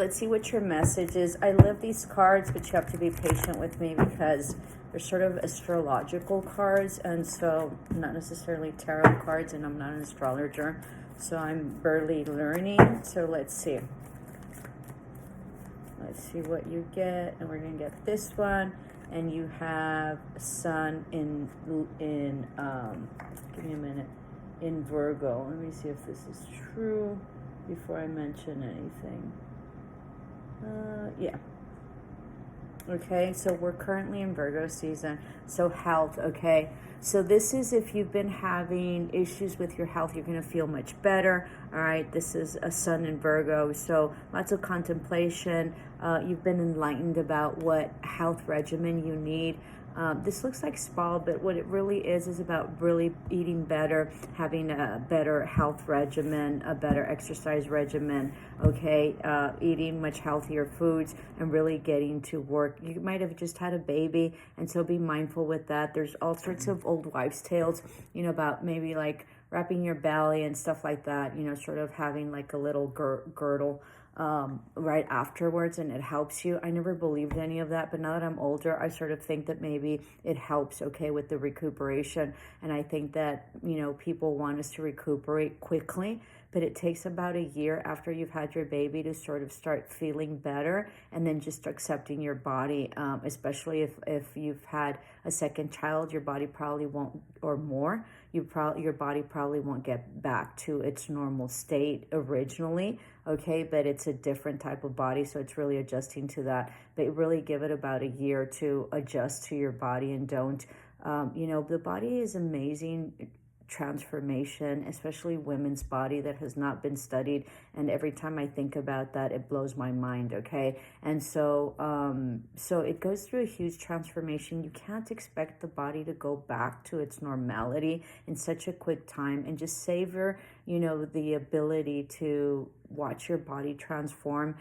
Let's see what your message is. I love these cards, but you have to be patient with me because they're sort of astrological cards, and so not necessarily tarot cards, and I'm not an astrologer, so I'm barely learning. So let's see. Let's see what you get, and we're gonna get this one. And you have Sun in give me a minute, in Virgo. Let me see if this is true before I mention anything. Yeah. Okay, so we're currently in Virgo season. So health, okay. So this is if you've been having issues with your health, you're going to feel much better. All right, this is a Sun in Virgo. So lots of contemplation. You've been enlightened about what health regimen you need. This looks like spa, but what it really is about really eating better, having a better health regimen, a better exercise regimen, okay, eating much healthier foods, and really getting to work. You might have just had a baby, and so be mindful with that. There's all sorts of old wives' tales, you know, about maybe like wrapping your belly and stuff like that, you know, sort of having like a little girdle right afterwards, and it helps you. I never believed any of that, but now that I'm older, I sort of think that maybe it helps, okay, with the recuperation. And I think that, you know, people want us to recuperate quickly, but it takes about a year after you've had your baby to sort of start feeling better, and then just accepting your body, especially if you've had a second child. Your body probably won't, or more, your body probably won't get back to its normal state originally, okay, but it's a different type of body, so it's really adjusting to that. But really give it about a year to adjust to your body, and don't, you know, the body is amazing transformation, especially women's body that has not been studied, and every time I think about that, it blows my mind, okay. And so so it goes through a huge transformation. You can't expect the body to go back to its normality in such a quick time, and just savor, you know, the ability to watch your body transform,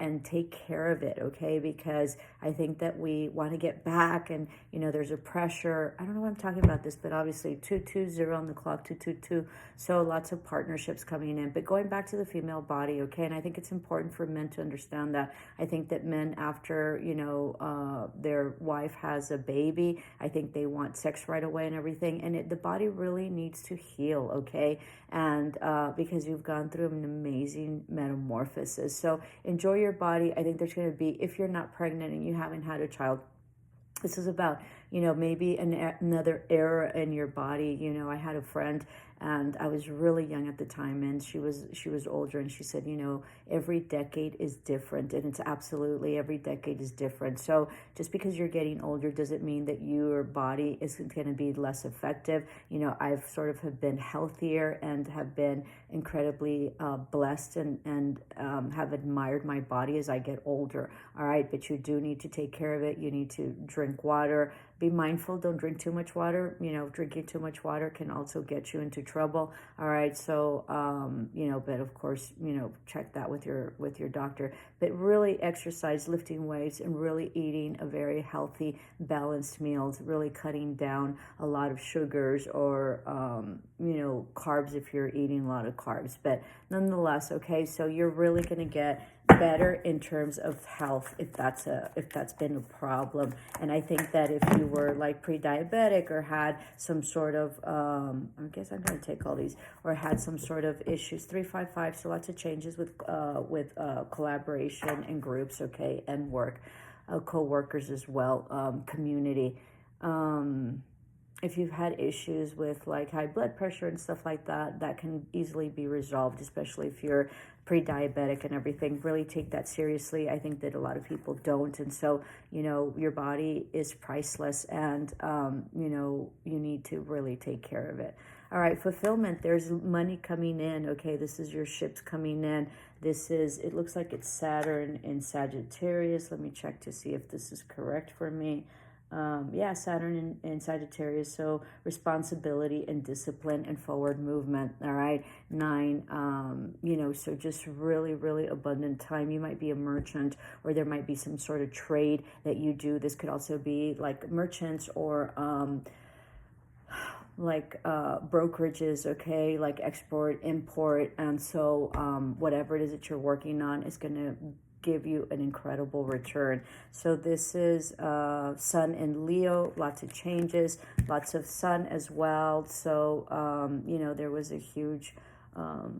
and take care of it, okay? Because I think that we want to get back, and, you know, there's a pressure. I don't know why I'm talking about this, but obviously 220 on the clock, 222. So lots of partnerships coming in. But going back to the female body, okay? And I think it's important for men to understand that. I think that men, after, you know, their wife has a baby, I think they want sex right away and everything. And the body really needs to heal, okay? And because you've gone through an amazing metamorphosis. So enjoy your body. I think there's going to be, if you're not pregnant and you haven't had a child, this is about, you know, maybe another era in your body. You know, I had a friend, and I was really young at the time, and she was older, and she said, you know, every decade is different, and it's absolutely, every decade is different. So just because you're getting older doesn't mean that your body is going to be less effective. You know, I've sort of have been healthier and have been incredibly blessed, and have admired my body as I get older. All right, but you do need to take care of it. You need to drink water. Be mindful, don't drink too much water. You know, drinking too much water can also get you into trouble. All right, so you know, but of course, you know, check that with your doctor. But really exercise, lifting weights, and really eating a very healthy, balanced meals, really cutting down a lot of sugars, or you know, carbs if you're eating a lot of carbs. But nonetheless, okay, so you're really going to get better in terms of health if that's been a problem. And I think that if you were like pre-diabetic, or had some sort of I guess I'm going to take all these, or had some sort of issues, 355, so lots of changes with collaboration and groups, okay, and work, co-workers as well, community. If you've had issues with like high blood pressure and stuff like that, that can easily be resolved, especially if you're pre-diabetic and everything. Really take that seriously. I think that a lot of people don't. And so, you know, your body is priceless, and, you know, you need to really take care of it. All right, fulfillment, there's money coming in, okay? This is your ships coming in. This is, it looks like it's Saturn in Sagittarius. Let me check to see if this is correct for me. Yeah, Saturn in Sagittarius, so responsibility and discipline and forward movement. All right, 9, you know, so just really, really abundant time. You might be a merchant, or there might be some sort of trade that you do. This could also be like merchants, or like brokerages, okay, like export, import. And so whatever it is that you're working on is going to give you an incredible return. So this is Sun in Leo, lots of changes, lots of Sun as well. So, you know, there was a huge, well,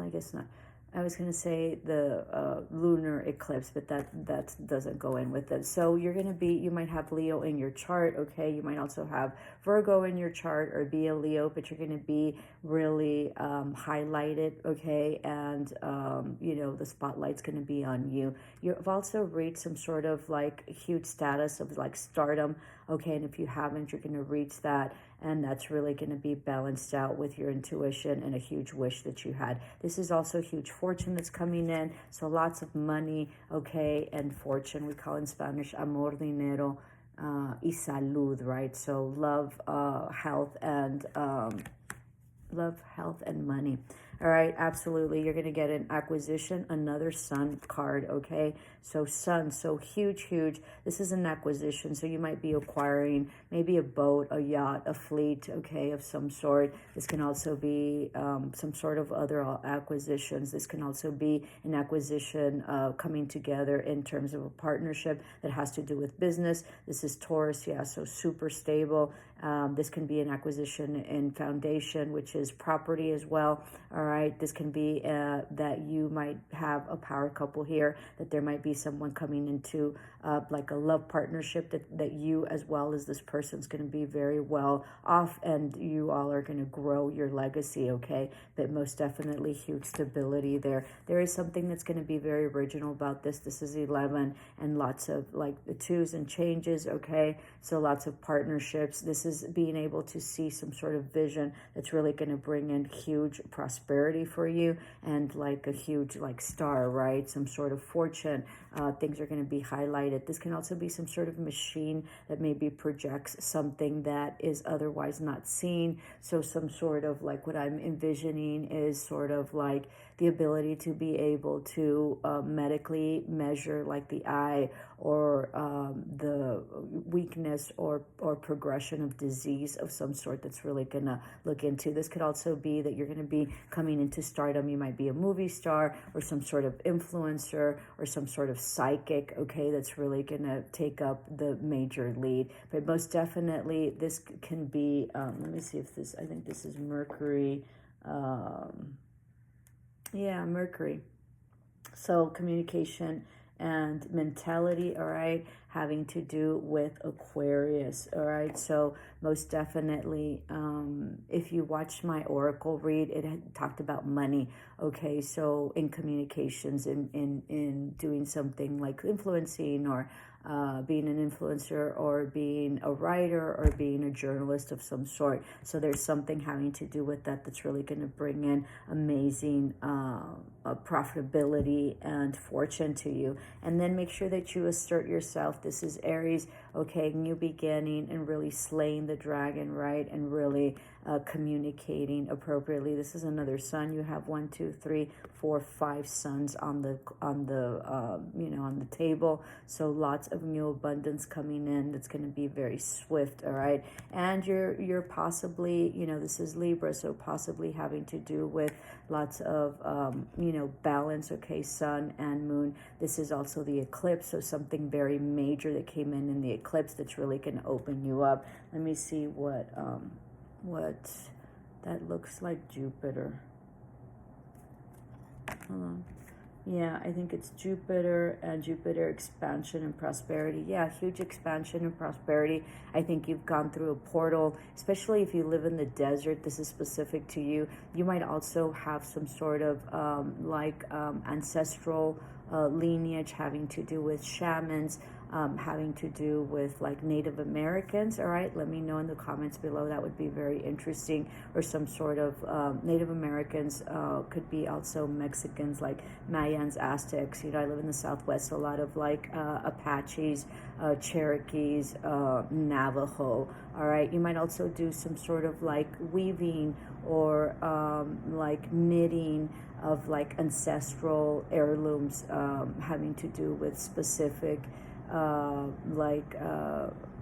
I guess not. I was going to say the lunar eclipse, but that doesn't go in with it. So you're going to be, you might have Leo in your chart, okay? You might also have Virgo in your chart or be a Leo, but you're going to be really highlighted, okay? And, you know, the spotlight's going to be on you. You've also reached some sort of like huge status of like stardom, okay? And if you haven't, you're going to reach that. And that's really going to be balanced out with your intuition and a huge wish that you had. This is also huge fortune that's coming in. So lots of money, okay, and fortune. We call in Spanish amor, dinero, y salud, right? So love, health, and money. All right, absolutely. You're going to get an acquisition, another Sun card, okay? So Sun, so huge, huge. This is an acquisition, so you might be acquiring maybe a boat, a yacht, a fleet, okay, of some sort. This can also be some sort of other acquisitions. This can also be an acquisition coming together in terms of a partnership that has to do with business. This is Taurus, yeah, so super stable. This can be an acquisition in foundation, which is property as well. All right, this can be that you might have a power couple here, that there might be someone coming into like a love partnership that you as well as this person's going to be very well off, and you all are going to grow your legacy, okay? But most definitely huge stability there. There is something that's going to be very original about this. This is 11 and lots of like the twos and changes, okay? So lots of partnerships. This is being able to see some sort of vision that's really going to bring in huge prosperity for you and like a huge like star, right? Some sort of fortune. Things are going to be highlighted. This can also be some sort of machine that maybe projects something that is otherwise not seen. So some sort of like what I'm envisioning is sort of like the ability to be able to medically measure like the eye or the weakness or progression of disease of some sort that's really going to look into. This could also be that you're going to be coming into stardom. You might be a movie star or some sort of influencer or some sort of psychic, okay, that's really going to take up the major lead. But most definitely this can be, let me see if this, I think this is Mercury. Yeah, Mercury. So communication and mentality, all right, having to do with Aquarius, all right? So most definitely, if you watched my oracle read, it had talked about money, okay? So in communications, in doing something like influencing or being an influencer or being a writer or being a journalist of some sort. So there's something having to do with that that's really going to bring in amazing profitability and fortune to you. And then make sure that you assert yourself. This is Aries, okay, new beginning and really slaying the dragon, right? And really communicating appropriately. This is another sun. You have 1, 2, 3, 4, 5 suns on the you know, on the table. So lots of new abundance coming in. That's going to be very swift, all right? And you're possibly, you know, this is Libra, so possibly having to do with lots of you know, balance, okay, sun and moon. This is also the eclipse, so something very major that came in the eclipse that's really going to open you up. Let me see what that looks like. Jupiter. Hold on. Yeah, I think it's Jupiter and Jupiter expansion and prosperity. Yeah, huge expansion and prosperity. I think you've gone through a portal, especially if you live in the desert. This is specific to you. You might also have some sort of ancestral lineage having to do with shamans, having to do with like Native Americans. All right, let me know in the comments below. That would be very interesting. Or some sort of Native Americans, could be also Mexicans like Mayans, Aztecs. You know, I live in the Southwest, so a lot of like Apaches, Cherokees, Navajo. All right, you might also do some sort of like weaving or like knitting of like ancestral heirlooms, having to do with specific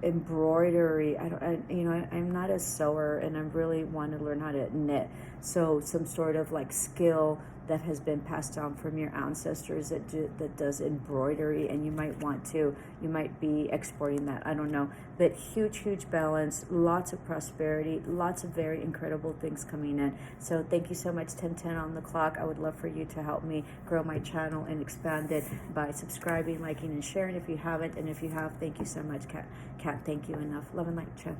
embroidery. I'm not a sewer, and I really want to learn how to knit. So some sort of like skill that has been passed down from your ancestors that does embroidery, and you might be exporting that. I don't know, but huge balance, lots of prosperity, lots of very incredible things coming in. So thank you so much, 1010 on the clock. I would love for you to help me grow my channel and expand it by subscribing, liking, and sharing if you haven't. And if you have, thank you so much, Kat. Thank you enough. Love and light, ciao.